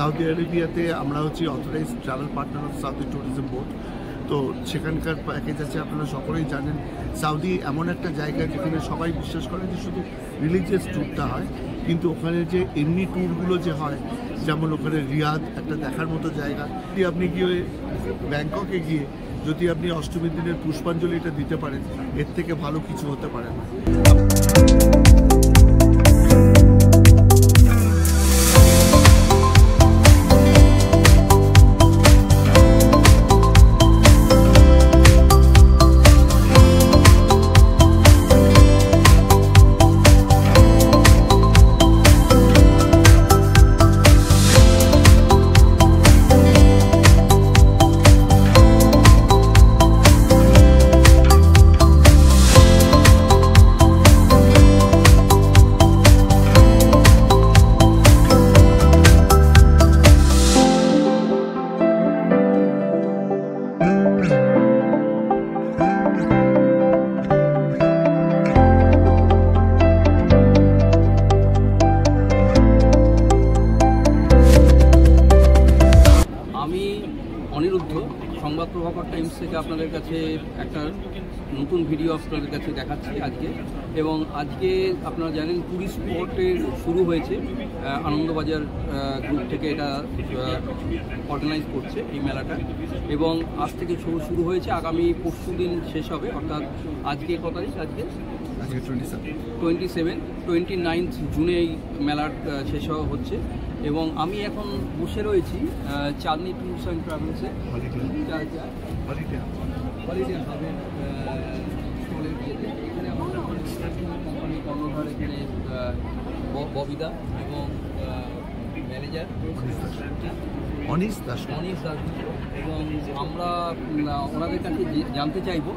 Saudi আরবিয়াতে আমরা হচ্ছি authorised travel partner of Saudi tourism board. তো সেখানকার প্যাকেজ আছে, আপনারা সকলেই জানেন। সৌদি এমন একটা জায়গা যেখানে সবাই বিশ্বাস করে যে শুধু রিলিজিয়াস ট্যুরটা হয়, কিন্তু ওখানে যে এমনি ট্যুরগুলো যে হয়, যেমন ওখানে রিয়াদ একটা দেখার মতো জায়গা। যদি আপনি গিয়ে ব্যাংককে গিয়ে যদি আপনি অষ্টমীর দিনের পুষ্পাঞ্জলিটা দিতে পারেন, এর থেকে ভালো কিছু হতে পারে না। অনিরুদ্ধ সংবাদ প্রভাকর টাইমস থেকে আপনাদের কাছে একটা নতুন ভিডিও আপনাদের কাছে দেখাচ্ছি আজকে। এবং আজকে আপনারা জানেন টুরিস্ট স্পটের শুরু হয়েছে, আনন্দবাজার গ্রুপ থেকে এটা অর্গানাইজ করছে এই মেলাটা। এবং আজ থেকে শুরু হয়েছে, আগামী পরশু দিন শেষ হবে, অর্থাৎ আজকে কত তারিখ? আজকে 29 জুনে এই মেলার শেষ হচ্ছে। এবং আমি এখন বসে রয়েছি চাঁদনি ট্যুরস অ্যান্ড ট্রাভেলসে, হলিডে হাবের স্টলের ইয়েতে। এখানে আমাদের কোম্পানির কর্ণধার এখানে ববিদা এবং ম্যানেজার অনিশ দাস। এবং আমরা ওনাদের কাছে জানতে চাইব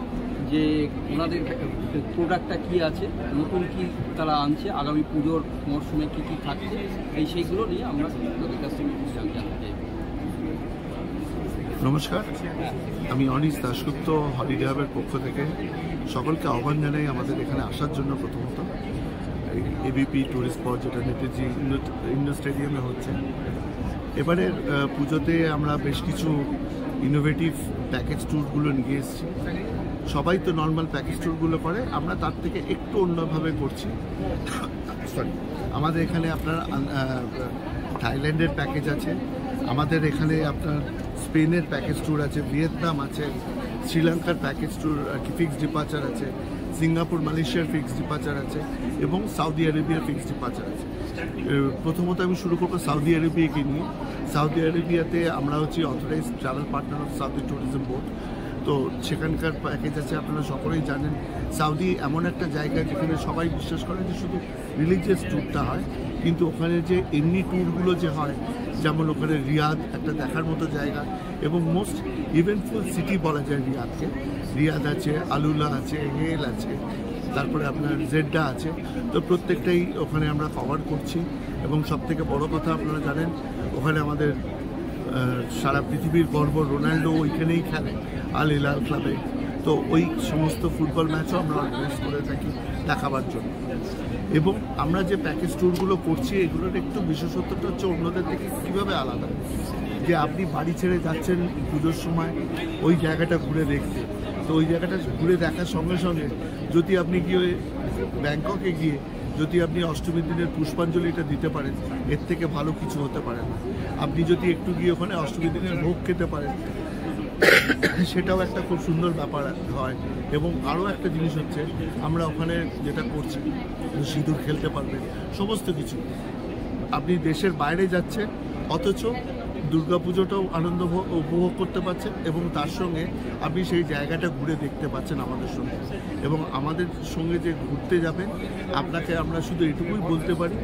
যে ওনাদের প্রোডাক্টটা কী আছে, নতুন কি তারা আনছে, আগামী পুজোর মরশুমে কী কী থাকছে, সেইগুলো নিয়ে আমরা তাদের কাছ থেকে জানতে চাই। নমস্কার, আমি অনিশ দাশগুপ্ত হলিডে হাবের পক্ষ থেকে সকলকে আহ্বান জানাই আমাদের এখানে আসার জন্য। প্রথমত এবিপি ট্যুরিস্ট স্পট, যেটা নেতাজি ইন্ডোর স্টেডিয়ামে হচ্ছে। এবারের পুজোতে আমরা বেশ কিছু ইনোভেটিভ প্যাকেজ ট্যুরগুলো নিয়ে এসেছি। সবাই তো নর্মাল প্যাকেজ ট্যুরগুলো করে, আমরা তার থেকে একটু অন্যভাবে করছি। আমাদের এখানে আপনার থাইল্যান্ডের প্যাকেজ আছে, আমাদের এখানে আপনার স্পেনের প্যাকেজ ট্যুর আছে, ভিয়েতনাম আছে, শ্রীলঙ্কার প্যাকেজ ট্যুর আর কি ফিক্সড ডিপার্চার আছে, সিঙ্গাপুর মালয়েশিয়ার ফিক্সড ডিপার্চার আছে, এবং সৌদি আরবিয়ার ফিক্সড ডিপার্চার আছে। প্রথমত আমি শুরু করবো সৌদি আরবিয়াকে নিয়ে। সৌদি আরবিয়াতে আমরা হচ্ছি authorised travel partner of Saudi tourism board. তো সেখানকার প্যাকেজ আছে, আপনারা সকলেই জানেন। সৌদি এমন একটা জায়গা যেখানে সবাই বিশ্বাস করে যে শুধু রিলিজিয়াস ট্যুরটা হয়, কিন্তু ওখানে যে এমনি ট্যুরগুলো যে হয়, যেমন ওখানে রিয়াদ একটা দেখার মতো জায়গা এবং মোস্ট ইভেন্টফুল সিটি বলা যায় রিয়াদকে। রিয়াদ আছে, আলুলা আছে, হেল আছে, তারপরে আপনার জেড্ডা আছে। তো প্রত্যেকটাই ওখানে আমরা কভার করছি। এবং সবথেকে বড় কথা আপনারা জানেন, ওখানে আমাদের সারা পৃথিবীর গর্ব রোনাল্ডো ওইখানেই খেলে, আল হিলাল ক্লাবে। তো ওই সমস্ত ফুটবল ম্যাচও আমরা অর্গানাইজ করে থাকি দেখাবার জন্য। এবং আমরা যে প্যাকেজ ট্যুরগুলো করছি, এগুলোর একটু বিশেষত্বটা হচ্ছে অন্যদের থেকে কীভাবে আলাদা, যে আপনি বাড়ি ছেড়ে যাচ্ছেন পুজোর সময় ওই জায়গাটা ঘুরে দেখতে। তো ওই জায়গাটা ঘুরে দেখার সঙ্গে সঙ্গে যদি আপনি গিয়ে ব্যাংককে গিয়ে যদি আপনি অষ্টমীর দিনের পুষ্পাঞ্জলিটা দিতে পারেন, এর থেকে ভালো কিছু হতে পারে না। আপনি যদি একটু গিয়ে ওখানে অষ্টমীর দিনের ভোগ খেতে পারেন, সেটাও একটা খুব সুন্দর ব্যাপার হয়। এবং আরও একটা জিনিস হচ্ছে, আমরা ওখানে যেটা করছি, সিঁদুর খেলতে পারবেন, সমস্ত কিছু। আপনি দেশের বাইরে যাচ্ছেন, অথচ দুর্গাপুজোটাও আনন্দ উপভোগ করতে পারছেন, এবং তার সঙ্গে আপনি সেই জায়গাটা ঘুরে দেখতে পাচ্ছেন আমাদের সঙ্গে। এবং আমাদের সঙ্গে যে ঘুরতে যাবেন, আপনাকে আমরা শুধু এটুকুই বলতে পারি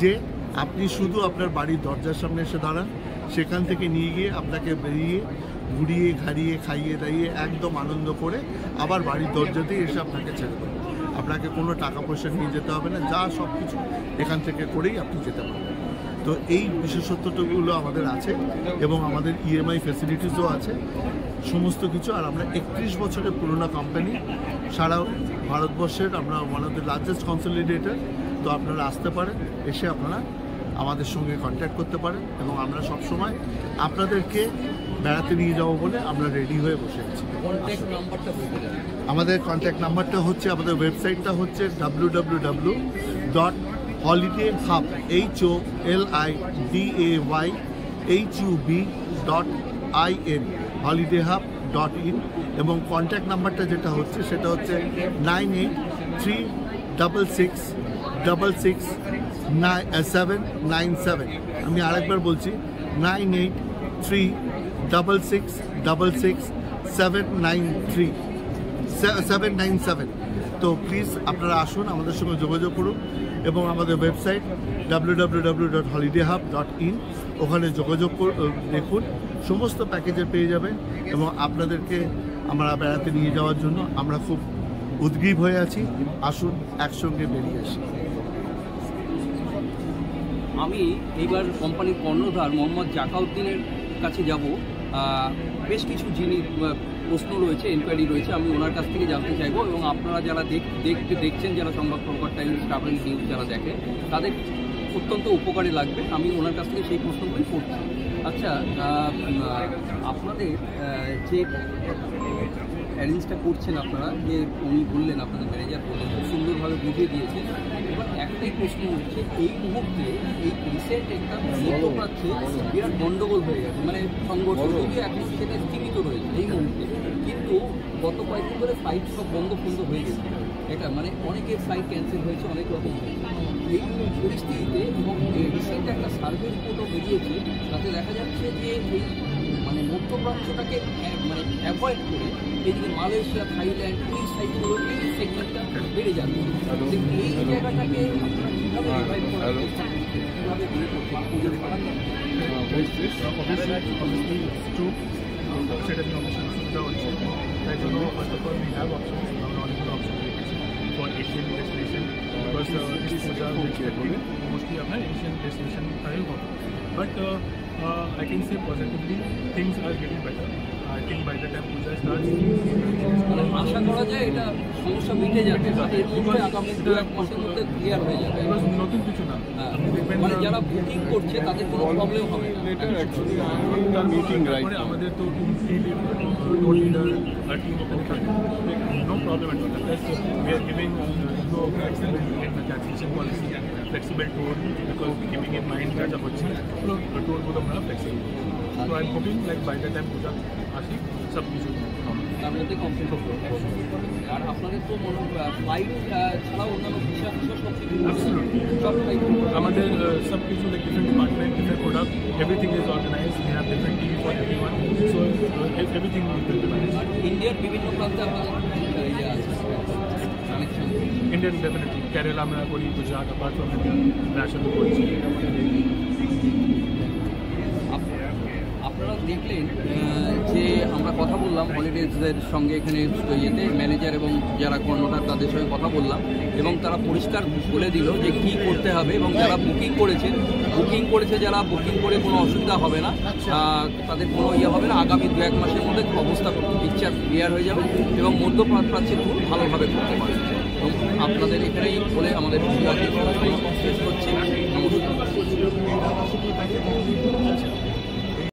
যে আপনি শুধু আপনার বাড়ির দরজার সামনে এসে দাঁড়ান, সেখান থেকে নিয়ে গিয়ে আপনাকে বেরিয়ে ঘুরিয়ে ঘাড়িয়ে খাইয়ে দাইয়ে একদম আনন্দ করে আবার বাড়ির দরজাতেই এসে আপনাকে ছেড়ে দেবেন। আপনাকে কোনো টাকা পয়সা নিয়ে যেতে হবে না, যা সব কিছু এখান থেকে করেই আপনি যেতে পারবেন। তো এই বিশেষত্বগুলো আমাদের আছে, এবং আমাদের ইএমআই ফ্যাসিলিটিসও আছে, সমস্ত কিছু। আর আমরা 31 বছরের পুরোনো কোম্পানি, সারা ভারতবর্ষের আমরা ওয়ান অফ দ্য লার্জেস্ট কনসলিডেটর। তো আপনারা আসতে পারেন, এসে আপনারা আমাদের সঙ্গে কন্ট্যাক্ট করতে পারেন এবং আমরা সবসময় আপনাদেরকে বেড়াতে নিয়ে যাবো বলে আমরা রেডি হয়ে বসে আছি। আমাদের কন্ট্যাক্ট নাম্বারটা হচ্ছে, আমাদের ওয়েবসাইটটা হচ্ছে www.holidayhub.in holidayhub.in এবং কন্ট্যাক্ট নাম্বারটা যেটা হচ্ছে সেটা হচ্ছে 9836669797। আমি আরেকবার বলছি 9836669797। তো প্লিজ আপনারা আসুন, আমাদের সঙ্গে যোগাযোগ করুন এবং আমাদের ওয়েবসাইট www.holidayhub.in ওখানে যোগাযোগ দেখুন, সমস্ত প্যাকেজে পেয়ে যাবেন এবং আপনাদেরকে আমরা বেড়াতে নিয়ে যাওয়ার জন্য আমরা খুব উদ্গ্রীব হয়ে আছি। আসুন একসঙ্গে বেরিয়ে আসি। আমি এইবার কোম্পানির কর্ণধার মোহাম্মদ জাকাউদ্দিনের কাছে যাব। বেশ কিছু জিনিস প্রশ্ন রয়েছে, এনকোয়ারি রয়েছে, আমি ওনার কাছ থেকে জানতে চাইবো এবং আপনারা যারা দেখছেন, যারা সংবাদ প্রভাকর টাইমস ট্রাভেল নিউজ যারা দেখে, তাদের অত্যন্ত উপকারে লাগবে। আমি ওনার কাছ থেকে সেই প্রশ্নগুলোই করছি। আচ্ছা, আপনাদের যে অ্যারেঞ্জটা করছেন আপনারা, যে উনি বললেন, আপনাদের ম্যানেজার বললেন, খুব সুন্দরভাবে বুঝিয়ে দিয়েছেন। এবার একটাই প্রশ্ন হচ্ছে, এই মুহূর্তে এই রিসেন্ট একটা মধ্যপ্রাচ্যে বিরাট গণ্ডগোল হয়ে গেছে, মানে সংঘর্ষ, যদিও এখন সেটা স্থগিত রয়েছে এই মুহূর্তে, কিন্তু গত কয়েকদিন ধরে ফ্লাইট সব বন্ধ হয়ে গেছে। এটা মানে অনেকের ফ্লাইট ক্যান্সেল হয়েছে, অনেক রকম হয়েছে। এই পরিস্থিতিতে এবং রিসেন্ট একটা সার্ভে রিপোর্টও বেরিয়েছে, তাতে দেখা যাচ্ছে যে এই মানে মধ্যপ্রাচ্যটাকে মানে অ্যাভয়েড করে এদিকে মালয়েশিয়া, থাইল্যান্ড, এই সাইডগুলো, এই সেগমেন্টটা বেড়ে যাবে। এই জায়গাটাকে আপনারা কীভাবে কীভাবে বিয়ে করতে পুজোর সেটা নিয়ে অবশ্যই সুবিধা হচ্ছে। তাই জন্য first of all we have options, আমরা অনেকগুলো অপশন রেখেছি for Asian destination, because this Puja mostly আপনার এশিয়ান ডেস্টিনেশনটাই হবে। But I can say positively things are getting better. I think by the time puja starts, মানে আশা করা যায় এটা সমস্যা মিটে যাবে, এর মধ্যে আগামী 2-1 মাসের মধ্যে ক্লিয়ার হয়ে যাবে। নতুন কিছু না, মানে যারা বুকিং করছে তাদের কোনো প্রবলেম হবে না। তারপরে আমাদের তো টোর লিডার আর টিম ওখানে no problem at all. Plus we are giving excellent cancellation policy, flexible tour, because keeping in mind যা যা হচ্ছে পুরো টোরগুলো আমরা flexible. So I am hoping like by the time Puja আসি সব কিছু তার মধ্যে কমপ্লিট হবে। আর আপনাদের তো ফ্লাইট ছাড়াও অন্যান্য ভিসা সব কিছু আমাদের সব কিছু like different department, different product, everything is organised. We have different team for everyone, so everything will be managed. ইন্ডিয়ার বিভিন্ন প্রান্তে আপনাদের কানেকশন? ইন্ডিয়ান ডেফিনেটলি, কেরালা আমরা করি, Gujarat, apart from India national করছি। আপনারা দেখলেন যে আমরা কথা বললাম হলিডেজদের সঙ্গে, এখানে ইয়েতে ম্যানেজার এবং যারা কর্ণধার তাদের সঙ্গে কথা বললাম এবং তারা পরিষ্কার বলে দিল যে কী করতে হবে এবং যারা বুকিং করেছে যারা বুকিং করে কোনো অসুবিধা হবে না, তাদের কোনো হবে না। আগামী 2-1 মাসের মধ্যে অবস্থা পিকচার ক্লিয়ার হয়ে যাবে এবং মধ্যপ্রাচ্যে খুব ভালোভাবে করতে পারবে। এবং আপনাদের এখানেই বলে আমাদের শেষ করছি। নমস্কার।